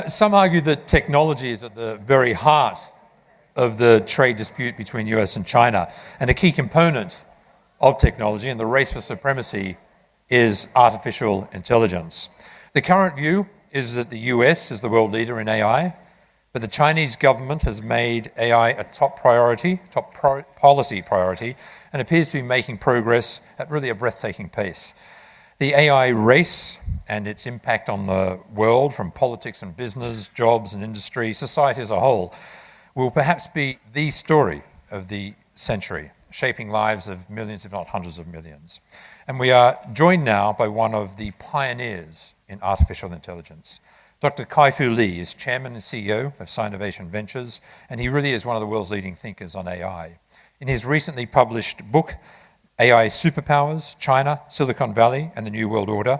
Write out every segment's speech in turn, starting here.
Some argue that technology is at the very heart of the trade dispute between US and China, and a key component of technology and the race for supremacy is artificial intelligence. The current view is that the US is the world leader in AI, but the Chinese government has made AI a top policy priority, and appears to be making progress at really a breathtaking pace. The AI race and its impact on the world, from politics and business, jobs and industry, society as a whole, will perhaps be the story of the century, shaping lives of millions, if not hundreds of millions. And we are joined now by one of the pioneers in artificial intelligence. Dr. Kai-Fu Lee is chairman and CEO of Sinovation Ventures, and he really is one of the world's leading thinkers on AI. In his recently published book, AI Superpowers, China, Silicon Valley, and the New World Order,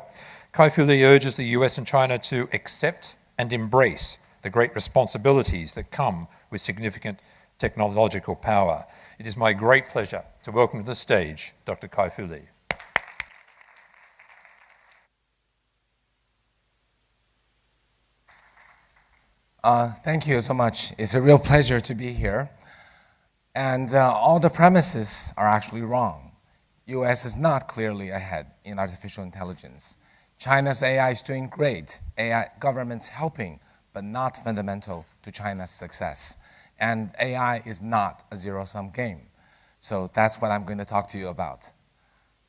Kai-Fu Lee urges the US and China to accept and embrace the great responsibilities that come with significant technological power. It is my great pleasure to welcome to the stage Dr. Kai-Fu Lee. Thank you so much. It's a real pleasure to be here. And all the premises are actually wrong. US is not clearly ahead in artificial intelligence. China's AI is doing great. AI government's helping, but not fundamental to China's success. And AI is not a zero-sum game. So that's what I'm going to talk to you about.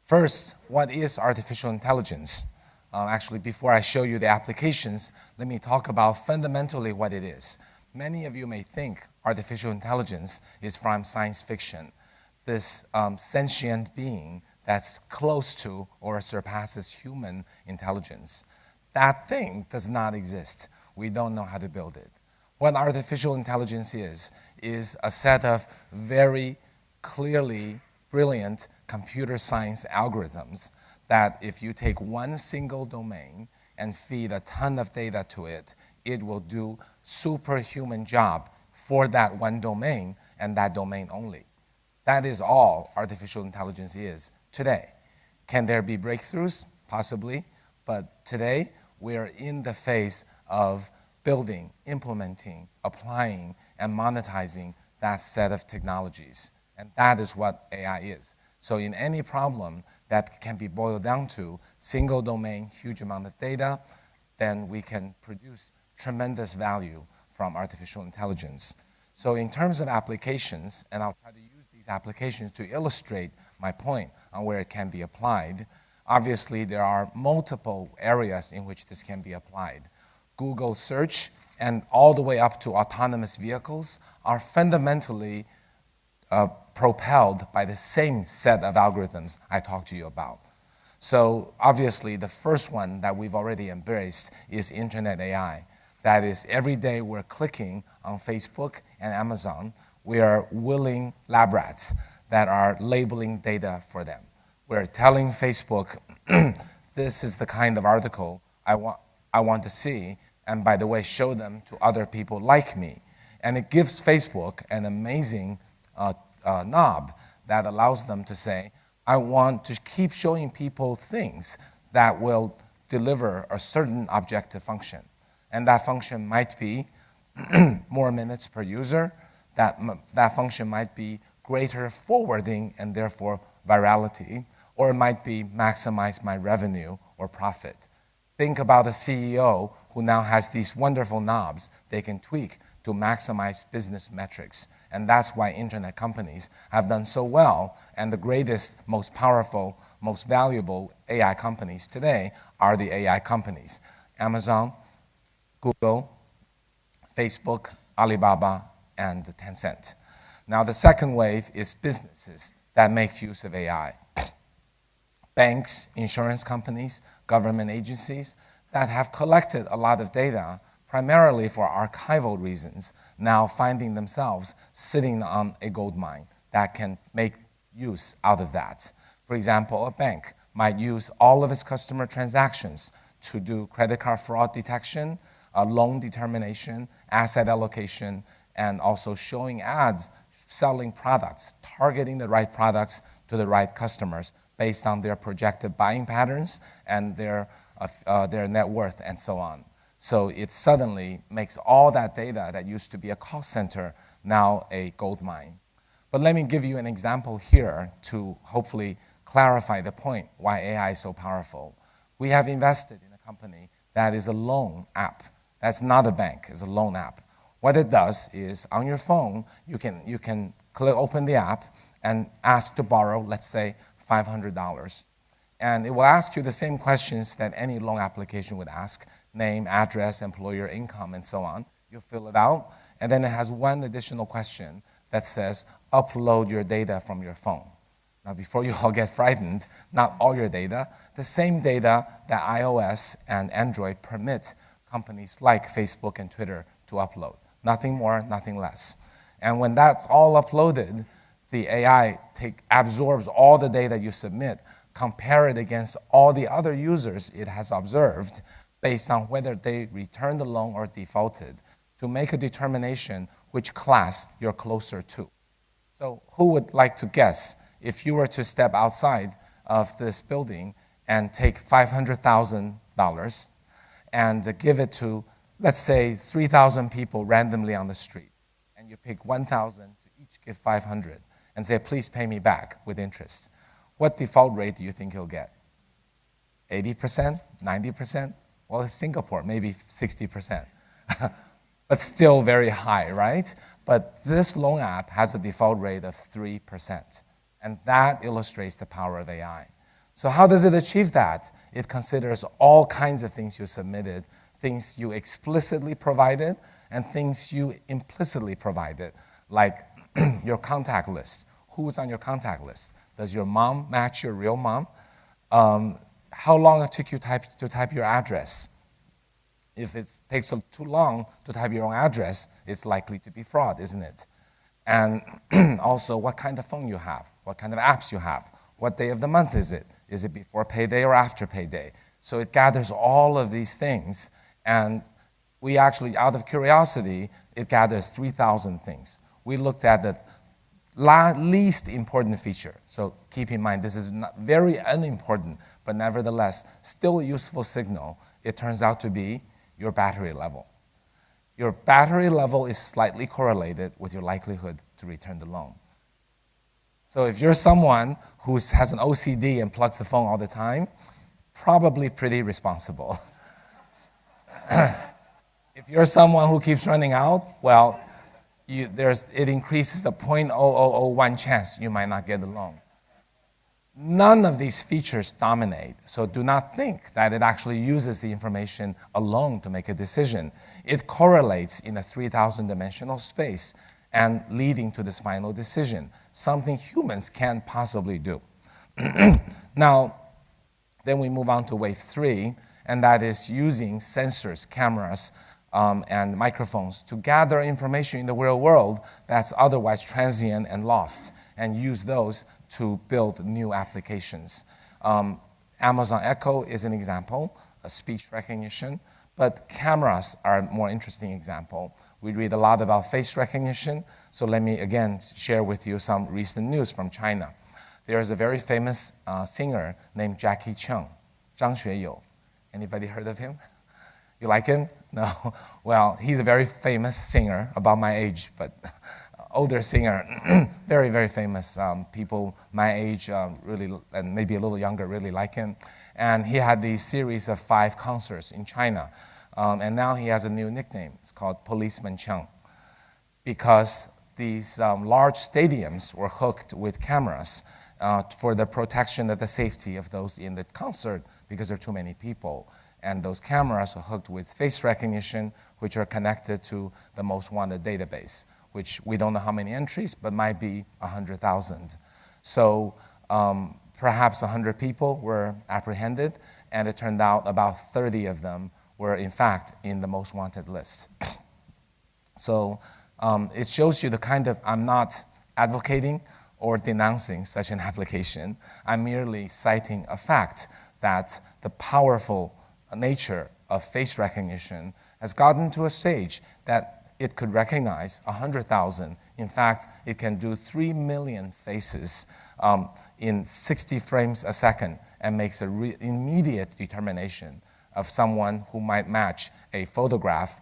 First, what is artificial intelligence? Actually, before I show you the applications, let me talk about fundamentally what it is. Many of you may think artificial intelligence is from science fiction, this sentient being that's close to or surpasses human intelligence. That thing does not exist. We don't know how to build it. What artificial intelligence is a set of very clearly brilliant computer science algorithms that if you take one single domain and feed a ton of data to it, it will do superhuman job for that one domain and that domain only. That is all artificial intelligence is today. Can there be breakthroughs? Possibly, but today we're in the phase of building, implementing, applying, and monetizing that set of technologies. And that is what AI is. So in any problem that can be boiled down to single domain, huge amount of data, then we can produce tremendous value from artificial intelligence. So in terms of applications, and I'll try to use these applications to illustrate my point on where it can be applied, obviously there are multiple areas in which this can be applied. Google search and all the way up to autonomous vehicles are fundamentally propelled by the same set of algorithms I talked to you about. So obviously the first one that we've already embraced is internet AI. That is, every day we're clicking on Facebook and Amazon, we are willing lab rats that are labeling data for them. We're telling Facebook, this is the kind of article I want to see, and by the way, show them to other people like me. And it gives Facebook an amazing knob that allows them to say, I want to keep showing people things that will deliver a certain objective function. And that function might be more minutes per user. That function might be greater forwarding and therefore virality, or it might be maximize my revenue or profit. Think about a CEO who now has these wonderful knobs they can tweak to maximize business metrics. And that's why internet companies have done so well. And the greatest, most powerful, most valuable AI companies today are the AI companies. Amazon, Google, Facebook, Alibaba, and Tencent. Now the second wave is businesses that make use of AI. Banks, insurance companies, government agencies that have collected a lot of data primarily for archival reasons, now finding themselves sitting on a gold mine that can make use out of that. For example, a bank might use all of its customer transactions to do credit card fraud detection, loan determination, asset allocation, and also showing ads, selling products, targeting the right products to the right customers based on their projected buying patterns and their net worth and so on. So it suddenly makes all that data that used to be a cost center now a gold mine. But let me give you an example here to hopefully clarify the point why AI is so powerful. We have invested in a company that is a loan app. That's not a bank, it's a loan app. What it does is on your phone, you can open the app and ask to borrow, let's say, $500. And it will ask you the same questions that any loan application would ask: name, address, employer, income, and so on. You fill it out, and then it has one additional question that says, upload your data from your phone. Now, before you all get frightened, not all your data, the same data that iOS and Android permit companies like Facebook and Twitter to upload. Nothing more, nothing less. And when that's all uploaded, the AI absorbs all the data you submit, compare it against all the other users it has observed based on whether they returned the loan or defaulted, to make a determination which class you're closer to. So who would like to guess, if you were to step outside of this building and take $500,000 and give it to, let's say, 3,000 people randomly on the street, and you pick 1,000 to each give 500 and say, please pay me back with interest, what default rate do you think you'll get? 80%? 90%? Well, it's Singapore, maybe 60%. But still very high, right? But this loan app has a default rate of 3%. And that illustrates the power of AI. So how does it achieve that? It considers all kinds of things you submitted, things you explicitly provided, and things you implicitly provided, like your contact list. Who's on your contact list? Does your mom match your real mom? How long it took you to type your address? If it takes too long to type your own address, it's likely to be fraud, isn't it? And also, what kind of phone you have, what kind of apps you have, what day of the month is it? Is it before payday or after payday? So it gathers all of these things, and we actually, out of curiosity, it gathers 3,000 things. We looked at the least important feature. So keep in mind, this is not very unimportant, but nevertheless, still a useful signal. It turns out to be your battery level. Your battery level is slightly correlated with your likelihood to return the loan. So if you're someone who has an OCD and plugs the phone all the time, probably pretty responsible. If you're someone who keeps running out, well, it increases the 0.0001 chance you might not get the loan. None of these features dominate, so do not think that it actually uses the information alone to make a decision. It correlates in a 3,000-dimensional space and leading to this final decision, something humans can't possibly do. Now, then we move on to wave 3, and that is using sensors, cameras, and microphones to gather information in the real world that's otherwise transient and lost, and use those to build new applications. Amazon Echo is an example, speech recognition, but cameras are a more interesting example. We read a lot about face recognition, so let me again share with you some recent news from China. There is a very famous singer named Jackie Chung, Zhang Xueyou. Anybody heard of him? You like him? No? Well, he's a very famous singer, about my age, but older singer, very, very famous. People my age really, and maybe a little younger, really like him. And he had these series of 5 concerts in China. And now he has a new nickname. It's called Policeman Chung, because these large stadiums were hooked with cameras for the protection of the safety of those in the concert, because there are too many people. And those cameras are hooked with face recognition, which are connected to the most wanted database, which we don't know how many entries, but might be 100,000. So perhaps 100 people were apprehended, and it turned out about 30 of them were in fact in the most wanted list. So it shows you the kind of, I'm not advocating or denouncing such an application. I'm merely citing a fact that the powerful nature of face recognition has gotten to a stage that it could recognize 100,000. In fact, it can do 3 million faces in 60 frames a second and makes an immediate determination of someone who might match a photograph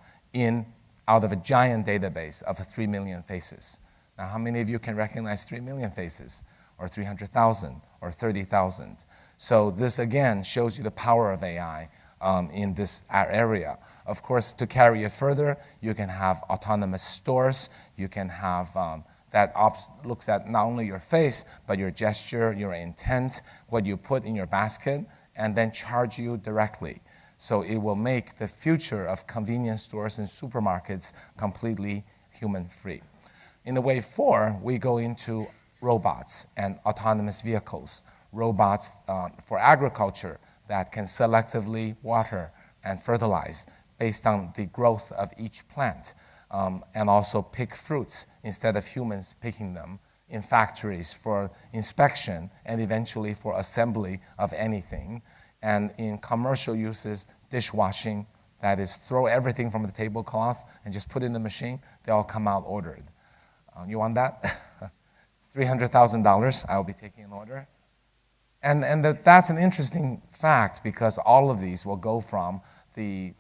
out of a giant database of 3 million faces. Now, how many of you can recognize 3 million faces, or 300,000, or 30,000? So this, again, shows you the power of AI in this area. Of course, to carry it further, you can have autonomous stores. You can have that looks at not only your face, but your gesture, your intent, what you put in your basket, and then charge you directly. So it will make the future of convenience stores and supermarkets completely human-free. In the wave 4, we go into robots and autonomous vehicles. Robots for agriculture that can selectively water and fertilize based on the growth of each plant, and also pick fruits instead of humans picking them in factories for inspection and eventually for assembly of anything. And in commercial uses, dishwashing, that is, throw everything from the tablecloth and just put it in the machine, they all come out ordered. You want that? It's $300,000. I'll be taking an order. And that's an interesting fact, because all of these will go from the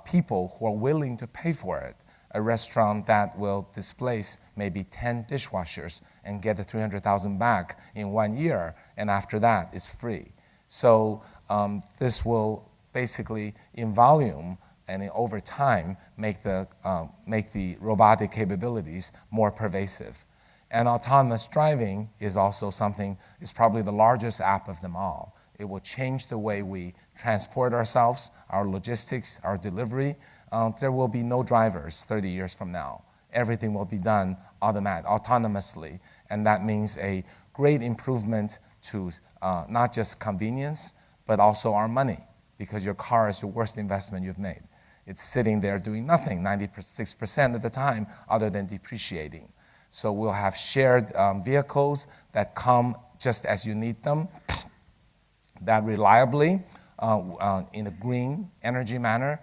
people who are willing to pay for it. A restaurant that will displace maybe 10 dishwashers and get the 300,000 back in 1 year, and after that, it's free. So this will basically, in volume and over time, make the robotic capabilities more pervasive. And autonomous driving is also something, is probably the largest app of them all. It will change the way we transport ourselves, our logistics, our delivery. There will be no drivers 30 years from now. Everything will be done autonomously, and that means a great improvement to not just convenience, but also our money, because your car is the worst investment you've made. It's sitting there doing nothing 96% of the time other than depreciating. So we'll have shared vehicles that come just as you need them, that reliably, in a green energy manner,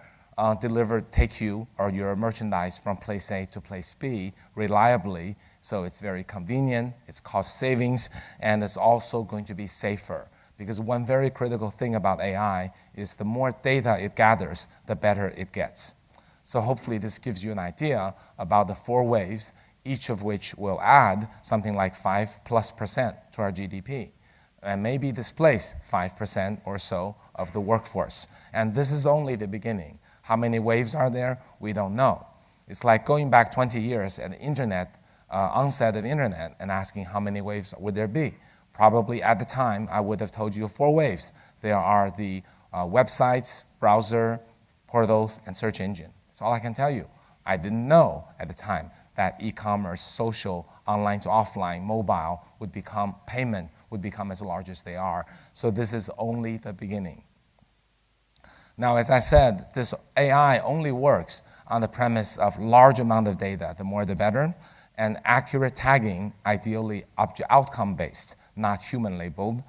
take you or your merchandise from place A to place B reliably. So it's very convenient, it's cost savings, and it's also going to be safer. Because one very critical thing about AI is the more data it gathers, the better it gets. So hopefully this gives you an idea about the 4 waves, each of which will add something like 5+% to our GDP, and maybe displace 5% or so of the workforce. And this is only the beginning. How many waves are there? We don't know. It's like going back 20 years at the internet, onset of internet, and asking how many waves would there be. Probably at the time, I would have told you 4 waves. There are the websites, browser, portals, and search engine. That's all I can tell you. I didn't know at the time that e-commerce, social, online to offline, mobile payment would become as large as they are. So this is only the beginning. Now, as I said, this AI only works on the premise of large amount of data, the more the better, and accurate tagging, ideally outcome-based, not human-labeled,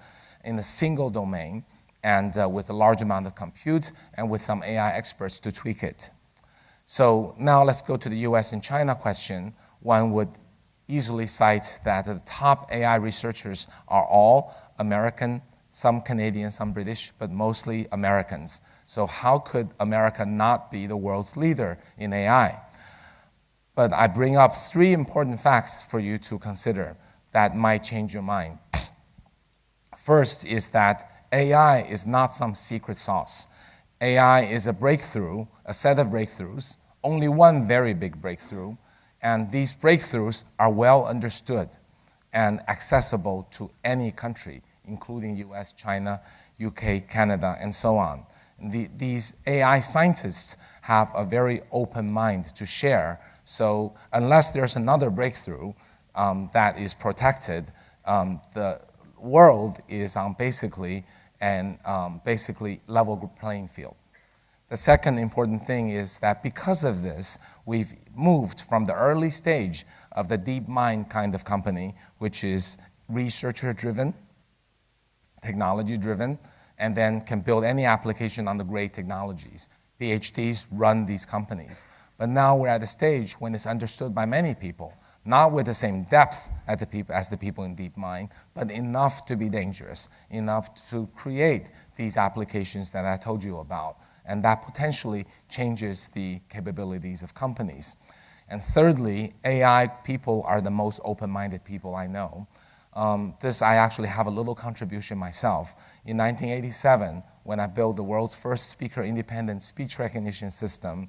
in a single domain, and with a large amount of compute, and with some AI experts to tweak it. So now let's go to the US and China question. One would easily cite that the top AI researchers are all American, some Canadian, some British, but mostly Americans. So how could America not be the world's leader in AI? But I bring up 3 important facts for you to consider that might change your mind. First is that AI is not some secret sauce. AI is a breakthrough, a set of breakthroughs, only one very big breakthrough, and these breakthroughs are well understood and accessible to any country, including US, China, UK, Canada, and so on. These AI scientists have a very open mind to share, so unless there's another breakthrough that is protected, the world is on basically level playing field. The second important thing is that because of this, we've moved from the early stage of the deep mind kind of company, which is researcher-driven, technology-driven, and then can build any application on the great technologies. PhDs run these companies. But now we're at a stage when it's understood by many people, not with the same depth as the people in DeepMind, but enough to be dangerous, enough to create these applications that I told you about. and that potentially changes the capabilities of companies. And thirdly, AI people are the most open-minded people I know. This, I actually have a little contribution myself. In 1987, when I built the world's first speaker-independent speech recognition system,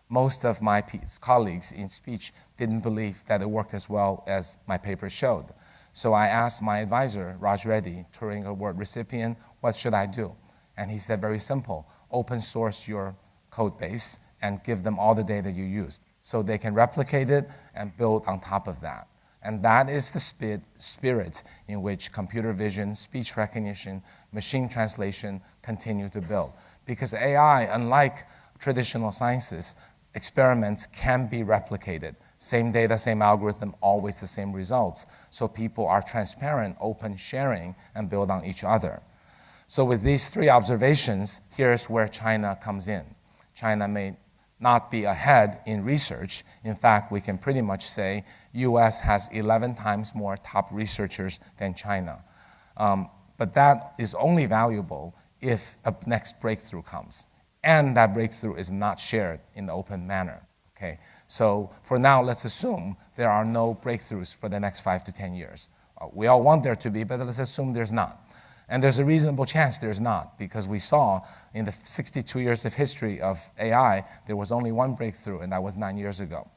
most of my colleagues in speech didn't believe that it worked as well as my paper showed. So I asked my advisor, Raj Reddy, Turing Award recipient, what should I do? And he said, very simple, open source your code base and give them all the data you used so they can replicate it and build on top of that. And that is the spirit in which computer vision, speech recognition, machine translation continue to build. Because AI, unlike traditional sciences, experiments can be replicated. Same data, same algorithm, always the same results. So people are transparent, open, sharing, and build on each other. So with these three observations, here's where China comes in. China may not be ahead in research. In fact, we can pretty much say US has 11 times more top researchers than China. But that is only valuable if a next breakthrough comes. And that breakthrough is not shared in the open manner. Okay? So for now, let's assume there are no breakthroughs for the next 5 to 10 years. We all want there to be, but let's assume there's not. And there's a reasonable chance there's not, because we saw in the 62 years of history of AI, there was only one breakthrough, and that was 9 years ago.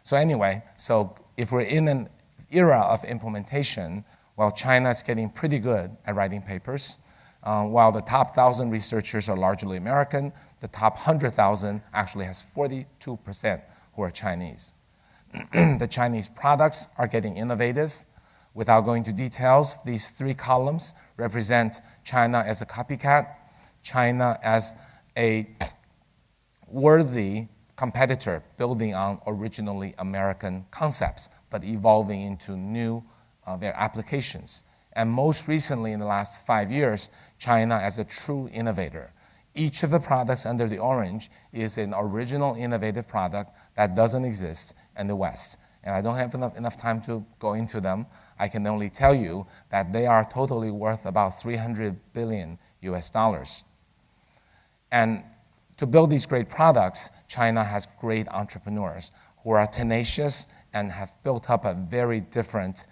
So anyway, so if we're in an era of implementation, well, China is getting pretty good at writing papers. While the top 1,000 researchers are largely American, the top 100,000 actually has 42% who are Chinese. The Chinese products are getting innovative. Without going into details, these three columns represent China as a copycat, China as a worthy competitor building on originally American concepts, but evolving into new their applications. And most recently, in the last 5 years, China as a true innovator. Each of the products under the orange is an original innovative product that doesn't exist in the West. And I don't have enough time to go into them. I can only tell you that they are totally worth about 300 billion US dollars. And to build these great products, China has great entrepreneurs who are tenacious and have built up a very different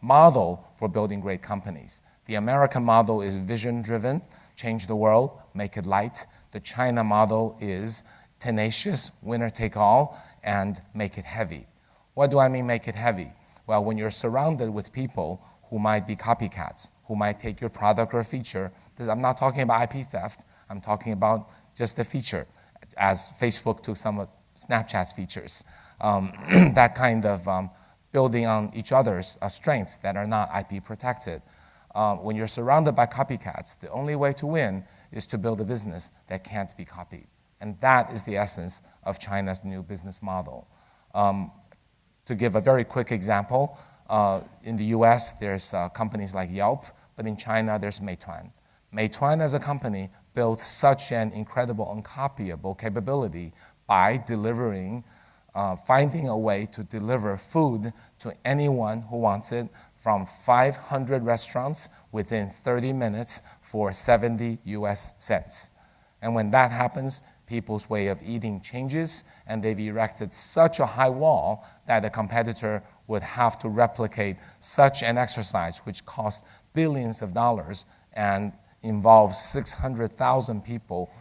model for building great companies. The American model is vision-driven, change the world, make it light. The China model is tenacious, winner take all, and make it heavy. What do I mean make it heavy? Well, when you're surrounded with people who might be copycats, who might take your product or feature, I'm not talking about IP theft, I'm talking about just the feature, as Facebook took some of Snapchat's features. That kind of building on each other's strengths that are not IP protected. When you're surrounded by copycats, the only way to win is to build a business that can't be copied. And that is the essence of China's new business model. To give a very quick example, in the US, there's companies like Yelp, but in China, there's Meituan. Meituan as a company built such an incredible, uncopyable capability by delivering, finding a way to deliver food to anyone who wants it from 500 restaurants within 30 minutes for 70 US cents. And when that happens, people's way of eating changes, and they've erected such a high wall that a competitor would have to replicate such an exercise, which costs billions of dollars and involves 600,000 people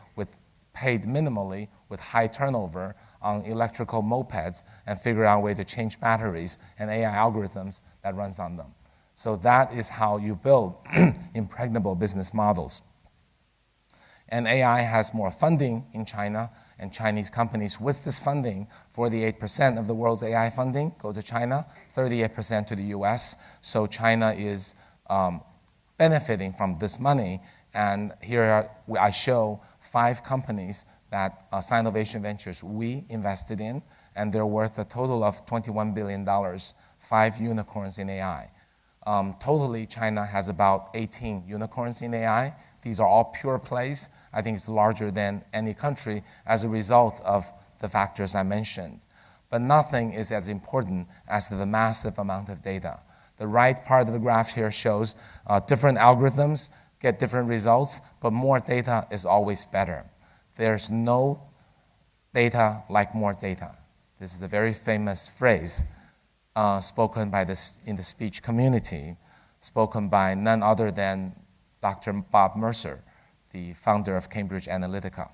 paid minimally with high turnover on electrical mopeds and figure out a way to change batteries and AI algorithms that runs on them. So that is how you build impregnable business models. And AI has more funding in China, and Chinese companies with this funding, 48% of the world's AI funding go to China, 38% to the US. So China is benefiting from this money. And here I show 5 companies that Sinovation Ventures, we invested in, and they're worth a total of $21 billion, 5 unicorns in AI. Totally, China has about 18 unicorns in AI. These are all pure plays. I think it's larger than any country as a result of the factors I mentioned. But nothing is as important as the massive amount of data. The right part of the graph here shows different algorithms get different results, but more data is always better. There's no data like more data. This is a very famous phrase spoken in the speech community, spoken by none other than Dr. Bob Mercer, the founder of Cambridge Analytica.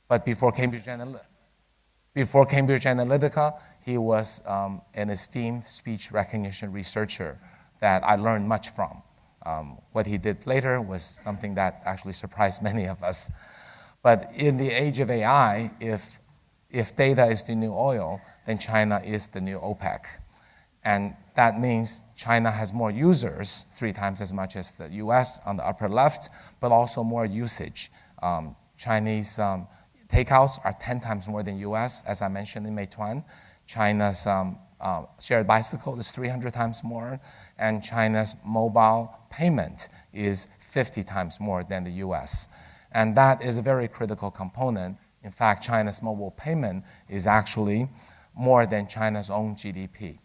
But before Cambridge Analytica, he was an esteemed speech recognition researcher that I learned much from. What he did later was something that actually surprised many of us. But in the age of AI, if data is the new oil, then China is the new OPEC. And that means China has more users, 3 times as much as the US on the upper left, but also more usage. Chinese takeouts are 10 times more than US, as I mentioned in Meituan. China's shared bicycle is 300 times more, and China's mobile payment is 50 times more than the US. And that is a very critical component. In fact, China's mobile payment is actually more than China's own GDP.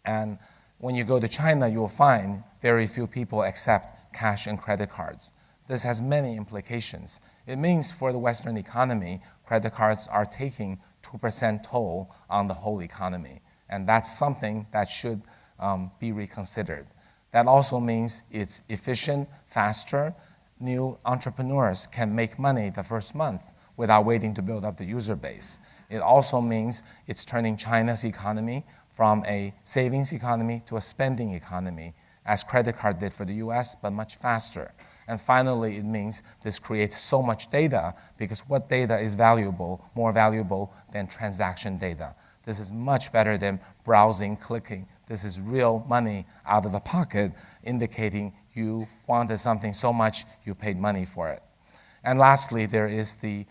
And when you go to China, you'll find very few people accept cash and credit cards. This has many implications. It means for the Western economy, credit cards are taking 2% toll on the whole economy. And that's something that should be reconsidered. That also means it's efficient, faster. New entrepreneurs can make money the first month without waiting to build up the user base. It also means it's turning China's economy from a savings economy to a spending economy, as credit card did for the US, but much faster. And finally, it means this creates so much data, because what data is valuable, more valuable than transaction data? This is much better than browsing, clicking. This is real money out of the pocket, indicating you wanted something so much you paid money for it. And lastly, there is the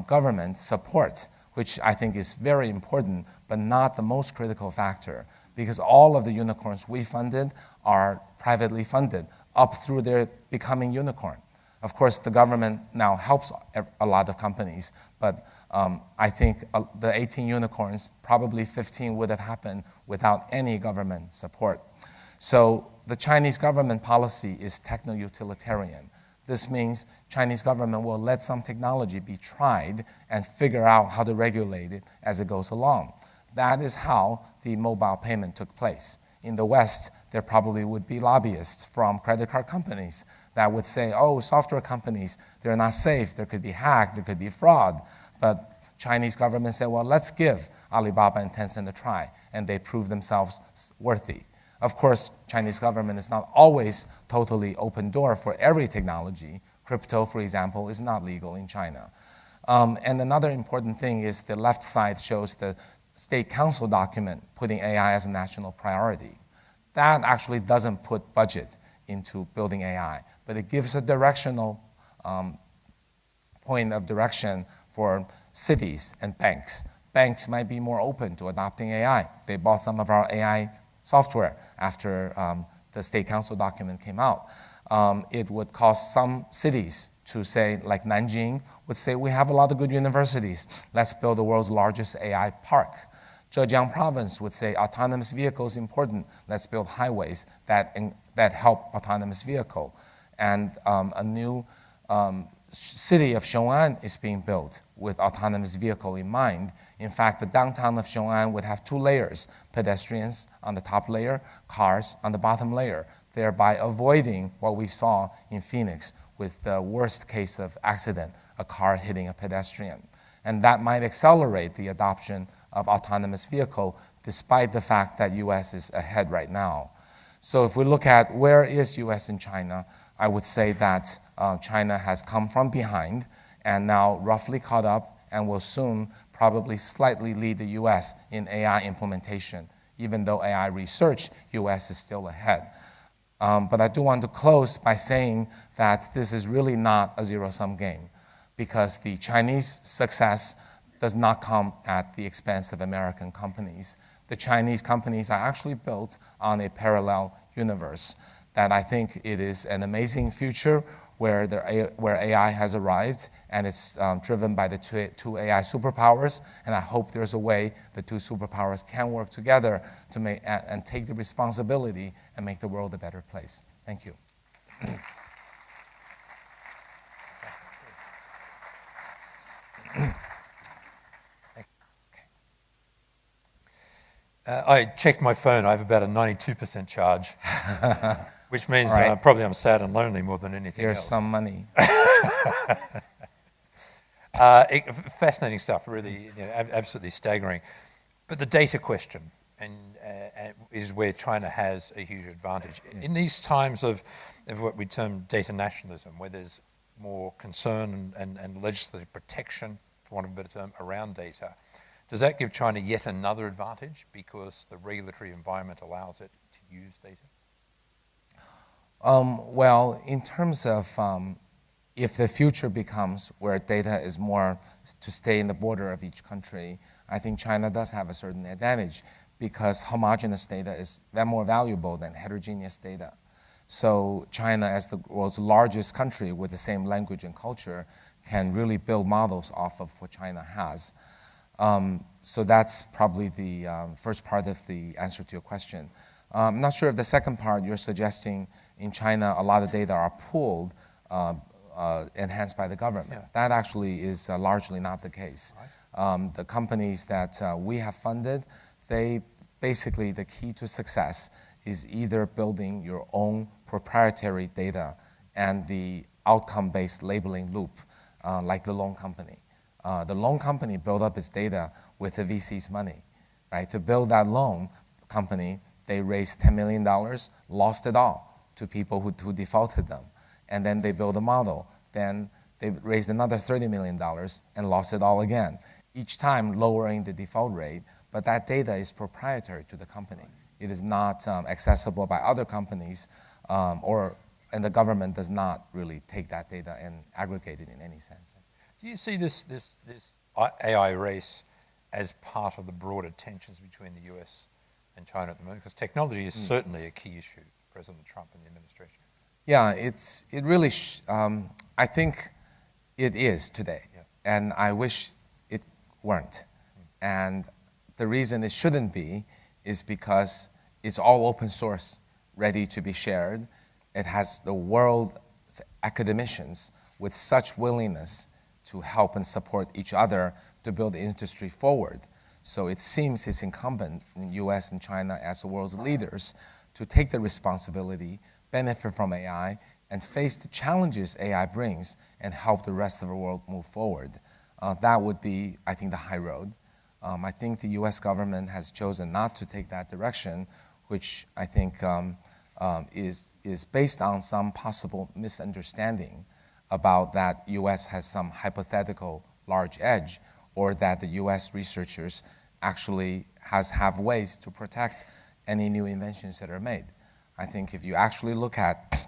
government support, which I think is very important, but not the most critical factor, because all of the unicorns we funded are privately funded up through their becoming unicorn. Of course, the government now helps a lot of companies, but I think the 18 unicorns, probably 15 would have happened without any government support. So the Chinese government policy is techno-utilitarian. This means Chinese government will let some technology be tried and figure out how to regulate it as it goes along. That is how the mobile payment took place. In the West, there probably would be lobbyists from credit card companies that would say, oh, software companies, they're not safe, there could be hacked, there could be fraud. But Chinese government said, well, let's give Alibaba and Tencent a try, and they proved themselves worthy. Of course, Chinese government is not always totally open door for every technology. Crypto, for example, is not legal in China. And another important thing is the left side shows the State Council document putting AI as a national priority. That actually doesn't put budget into building AI, but it gives a directional point of direction for cities and banks. Banks might be more open to adopting AI. They bought some of our AI software after the State Council document came out. It would cause some cities to say, like Nanjing, would say, we have a lot of good universities. Let's build the world's largest AI park. Zhejiang province would say, autonomous vehicle is important. Let's build highways that help autonomous vehicle. And a new city of Xiong'an is being built with autonomous vehicle in mind. In fact, the downtown of Xiong'an would have 2 layers, pedestrians on the top layer, cars on the bottom layer, thereby avoiding what we saw in Phoenix with the worst case of accident, a car hitting a pedestrian. And that might accelerate the adoption of autonomous vehicle, despite the fact that US is ahead right now. So if we look at where is US and China, I would say that China has come from behind and now roughly caught up and will soon probably slightly lead the US in AI implementation. Even though AI research, US is still ahead. But I do want to close by saying that this is really not a zero-sum game, because the Chinese success does not come at the expense of American companies. The Chinese companies are actually built on a parallel universe, that I think it is an amazing future where AI has arrived, and it's driven by the two AI superpowers, and I hope there's a way the 2 superpowers can work together to make and take the responsibility and make the world a better place. Thank you. I checked my phone. I have about a 92% charge, which means Right. probably I'm sad and lonely more than anything Here's else. some money. Fascinating stuff, really, absolutely staggering. But the data question is where China has a huge advantage. Yes. In these times of what we term data nationalism, where there's more concern and legislative protection, for want of a better term, around data, does that give China yet another advantage because the regulatory environment allows it to use data? Well, in terms of if the future becomes where data is more to stay in the border of each country, I think China does have a certain advantage because homogeneous data is more valuable than heterogeneous data. So China, as the world's largest country with the same language and culture, can really build models off of what China has. So that's probably the first part of the answer to your question. I'm not sure if the second part you're suggesting in China a lot of data are pooled, enhanced by the government. Yeah. That actually is largely not the case. Right. The companies that we have funded, they basically, the key to success is either building your own proprietary data and the outcome-based labeling loop, like the loan company. The loan company built up its data with the VC's money, right? To build that loan company, they raised $10 million, lost it all to people who defaulted them. And then they built a model. Then they raised another $30 million and lost it all again. Each time lowering the default rate, but that data is proprietary to the company. It is not accessible by other companies, and the government does not really take that data and aggregate it in any sense. Do you see this AI race as part of the broader tensions between the US and China at the moment? Because technology is certainly a key issue for President Trump and the administration. Yeah, it really, I think it is today. Yeah. And I wish it weren't. And the reason it shouldn't be is because it's all open source, ready to be shared. It has the world's academicians with such willingness to help and support each other to build the industry forward. So it seems it's incumbent in the US and China as the world's leaders to take the responsibility, benefit from AI, and face the challenges AI brings and help the rest of the world move forward. That would be, I think, the high road. I think the US government has chosen not to take that direction, which I think is based on some possible misunderstanding about that US has some hypothetical large edge, or that the US researchers actually have ways to protect any new inventions that are made. I think if you actually look at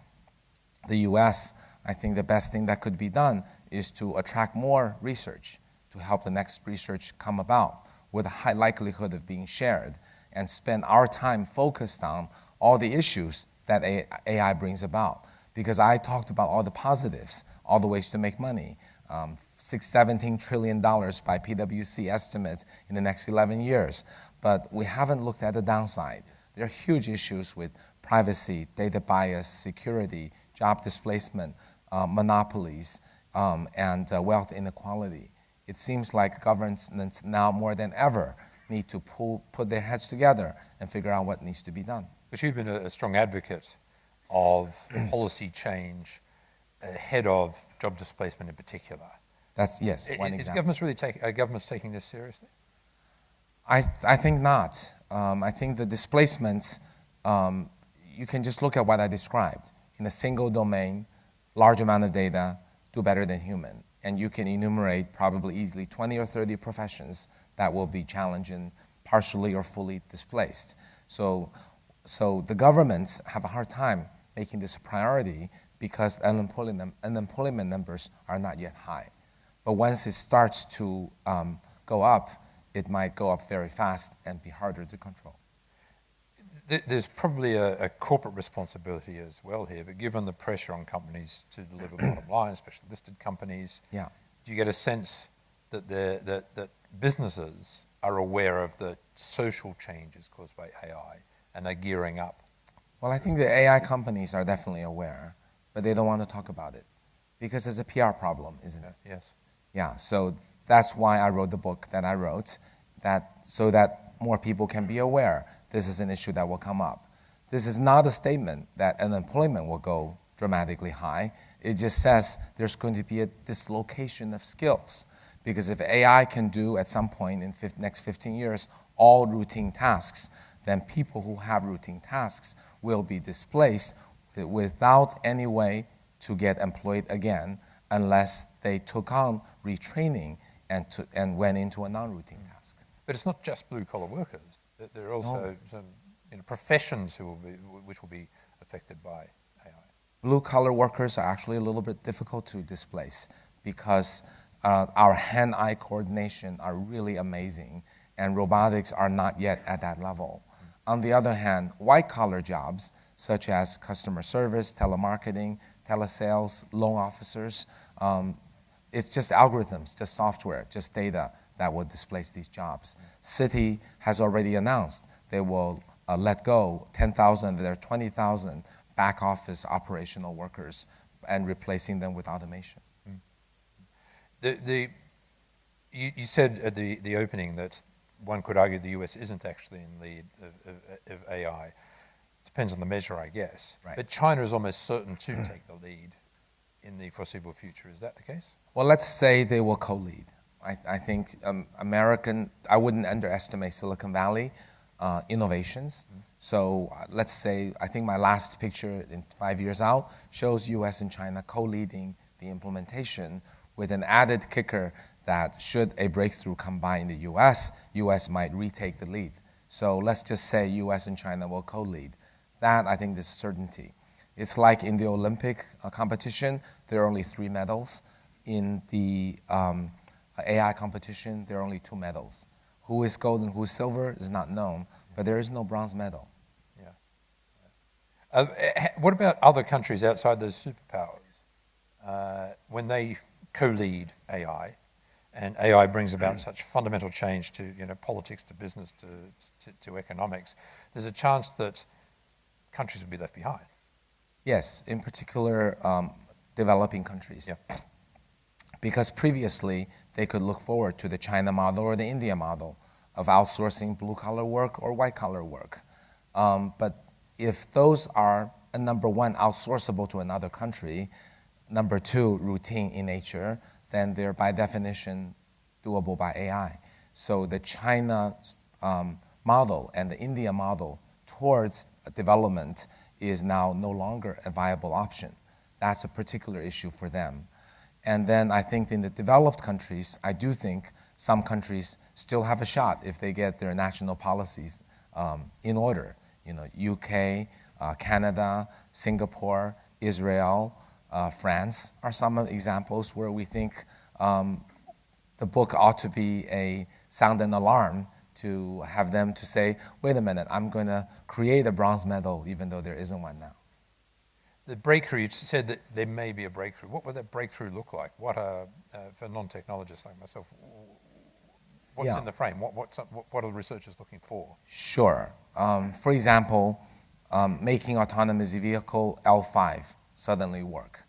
the US, I think the best thing that could be done is to attract more research to help the next research come about with a high likelihood of being shared, and spend our time focused on all the issues that AI brings about. Because I talked about all the positives, all the ways to make money. $17 trillion by PwC estimates in the next 11 years. But we haven't looked at the downside. There are huge issues with privacy, data bias, security, job displacement, monopolies, and wealth inequality. It seems like governments now more than ever need to put their heads together and figure out what needs to be done. But you've been a strong advocate of policy change ahead of job displacement in particular. That's, yes, one example. Are governments taking this seriously? I think not. I think the displacements, you can just look at what I described. In a single domain, large amount of data, do better than human. And you can enumerate probably easily 20 or 30 professions that will be challenged and partially or fully displaced. So the governments have a hard time making this a priority because unemployment numbers are not yet high. But once it starts to go up, it might go up very fast and be harder to control. There's probably a corporate responsibility as well here, but given the pressure on companies to deliver bottom line, especially listed companies, yeah. Do you get a sense that that businesses are aware of the social changes caused by AI and are gearing up? Well, I think the AI companies are definitely aware. but they don't want to talk about it because it's a PR problem, isn't it? Yes. Yeah, so that's why I wrote the book that I wrote, so that more people can be aware this is an issue that will come up. This is not a statement that unemployment will go dramatically high. It just says there's going to be a dislocation of skills. Because if AI can do at some point in next 15 years all routine tasks, then people who have routine tasks will be displaced without any way to get employed again unless they took on retraining and went into a non-routine task. But it's not just blue-collar workers. There are also some professions which will be affected by AI. Blue-collar workers are actually a little bit difficult to displace because our hand-eye coordination are really amazing, and robotics are not yet at that level. On the other hand, white-collar jobs, such as customer service, telemarketing, telesales, loan officers, it's just algorithms, just software, just data that will displace these jobs. Citi has already announced they will let go 10,000 of their 20,000 back office operational workers and replacing them with automation. You said at the opening that one could argue the US isn't actually in lead of AI. Depends on the measure, I guess. Right. But China is almost certain to take the lead in the foreseeable future. Is that the case? Well, let's say they will co-lead. I think I wouldn't underestimate Silicon Valley innovations. So let's say, I think my last picture in 5 years out shows US and China co-leading the implementation with an added kicker that should a breakthrough come by in the US might retake the lead. So let's just say US and China will co-lead. That, I think, is certainty. It's like in the Olympic competition, there are only 3 medals. In the AI competition, there are only 2 medals. Who is gold and who is silver is not known, but there is no bronze medal. Yeah. What about other countries outside those superpowers? When they co-lead AI, and AI brings about such fundamental change to politics, to business, to economics, there's a chance that countries will be left behind. Yes, in particular, developing countries. Yeah. Because previously, they could look forward to the China model or the India model of outsourcing blue-collar work or white-collar work. But if those are, number one, outsourceable to another country, number two, routine in nature, then they're by definition doable by AI. So the China model and the India model towards development is now no longer a viable option. That's a particular issue for them. And then I think in the developed countries, I do think some countries still have a shot if they get their national policies in order. UK, Canada, Singapore, Israel, France are some examples where we think the book ought to be a sound an alarm to have them to say, wait a minute, I'm going to create a bronze medal even though there isn't one now. The breakthrough, you said that there may be a breakthrough. What would that breakthrough look like? What for non-technologists like myself, what's in the frame? What are the researchers looking for? Sure. For example, making autonomous vehicle L5 suddenly work.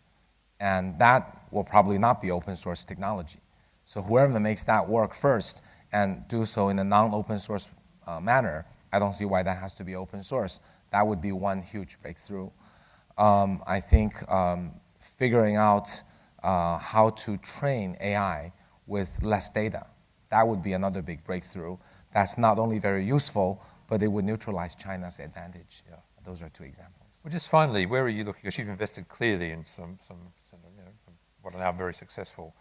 And that will probably not be open source technology. So whoever makes that work first and do so in a non-open source manner, I don't see why that has to be open source. That would be one huge breakthrough. I think figuring out how to train AI with less data, that would be another big breakthrough. That's not only very useful, but it would neutralize China's advantage. Yeah. Those are 2 examples. Well, just finally, where are you looking? Because you've invested clearly in some what are now very successful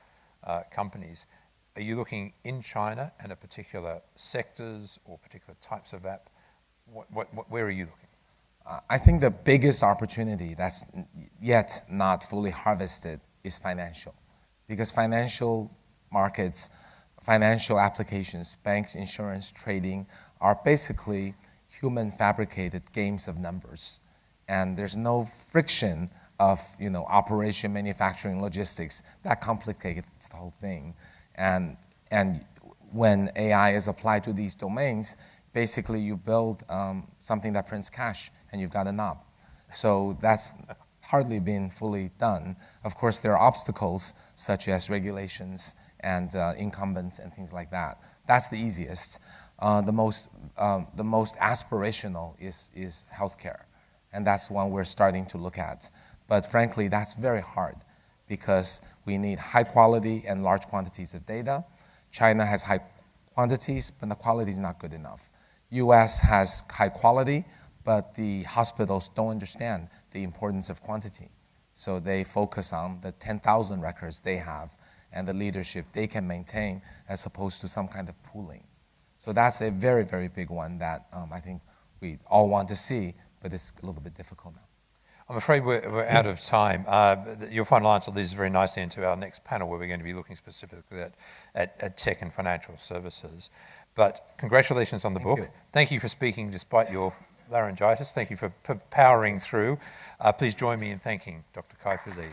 companies. Are you looking in China and at particular sectors or particular types of app? Where are you looking? I think the biggest opportunity that's yet not fully harvested is financial. Because financial markets, financial applications, banks, insurance, trading are basically human fabricated games of numbers. And there's no friction of operation, manufacturing, logistics. That complicates the whole thing. And when AI is applied to these domains, basically you build something that prints cash and you've got a knob. So that's hardly been fully done. Of course, there are obstacles such as regulations and incumbents and things like that. That's the easiest. The most aspirational is healthcare, and that's one we're starting to look at. But frankly, that's very hard because we need high quality and large quantities of data. China has high quantities, but the quality is not good enough. US has high quality, but the hospitals don't understand the importance of quantity. So they focus on the 10,000 records they have and the leadership they can maintain as opposed to some kind of pooling. So that's a very, very big one that I think we all want to see, but it's a little bit difficult now. I'm afraid we're out of time. Your final answer leads very nicely into our next panel where we're going to be looking specifically at tech and financial services. But congratulations on the book. Thank you for speaking despite your laryngitis. Thank you for powering through. Please join me in thanking Dr. Kai-Fu Lee.